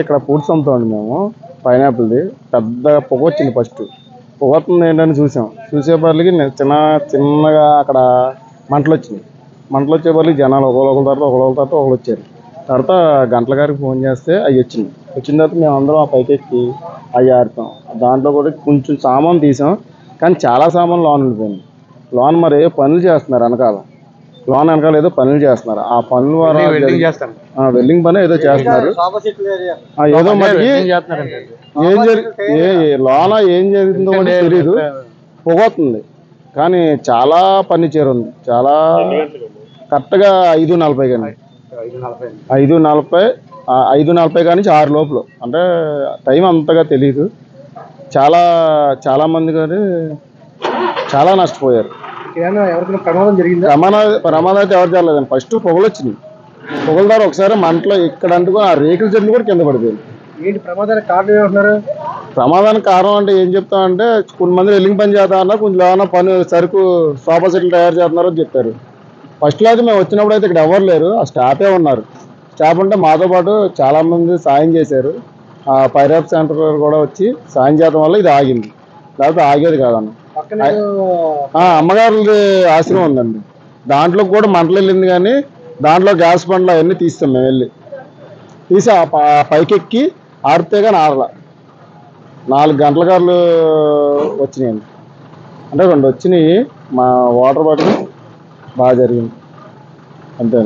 ఇక్కడ ఫ్రూట్స్ అమ్ముతామండి మేము. పైనాపిల్ది పెద్ద పొగ వచ్చింది. ఫస్ట్ పొగ వస్తుంది ఏంటని చూసేపర్లకి చిన్నగా అక్కడ మంటలు వచ్చినాయి. మంటలు వచ్చేపర్లకి జనాలు ఒకళ్ళ తర్వాత ఒకళ్ళు వచ్చారు. తర్వాత గంటల గారికి ఫోన్ చేస్తే అవి వచ్చిన తర్వాత మేము అందరం ఆ పైకెక్కి అవి ఆడతాం. దాంట్లో కూడా కొంచెం సామాన్ తీసాం, కానీ చాలా సామాన్ లోన్ ఉండిపోయింది. లోన్ మరి పనులు చేస్తున్నారు వెనకాల ఏదో పనులు చేస్తున్నారు. ఆ పనుల ద్వారా వెల్డింగ్ పని ఏదో చేస్తున్నారు. ఏదో మరి లోన ఏం జరుగుతుందో కూడా తెలియదు. పొగొస్తుంది, కానీ చాలా ఫర్నిచర్ ఉంది. చాలా కరెక్ట్గా 5:40 కానీ 5:40 కానీ 6 లోపల, అంటే టైం అంతగా తెలియదు. చాలా మంది కానీ చాలా నష్టపోయారు. ప్రమాదం అయితే ఎవరు జరగలేదండి. ఫస్ట్ పొగలు వచ్చినాయి. పొగల ద్వారా ఒకసారి మంటలో ఇక్కడ అంటుకో ఆ రేకుల చెట్లు కూడా కింద పడిపోయింది. ఏంటి ప్రమాదానికి కారణం ఏమంటున్నారు? ప్రమాదానికి కారణం అంటే ఏం చెప్తామంటే, కొంతమంది వెల్డింగ్ పని చేస్తామన్నా, కొంచెం ఏమైనా పని సరుకు సోఫా సెట్లు తయారు చేస్తున్నారో చెప్పారు. ఫస్ట్లో అయితే మేము వచ్చినప్పుడు అయితే ఇక్కడ ఎవరు లేరు, ఆ స్టాఫే ఉన్నారు. స్టాఫ్ అంటే మాతో పాటు చాలా మంది సాయం చేశారు. ఆ ఫైర్ ఆఫ్ సెంటర్ కూడా వచ్చి సాయం చేయడం వల్ల ఇది ఆగింది, లేకపోతే ఆగేది కాదన్న. అమ్మగారి ఆశ్రమం ఉందండి, దాంట్లో కూడా మంటలు వెళ్ళింది. కానీ దాంట్లో గ్యాస్ బండ్లు అవన్నీ తీస్తాం మేము వెళ్ళి తీసి ఆ పైకెక్కి ఆడితే కానీ ఆడలా. 4 గంటల కార్లు వచ్చినాయండి, అంటే 2 వచ్చినాయి. మా వాటర్ బాటిల్ బాగా జరిగింది అంతే.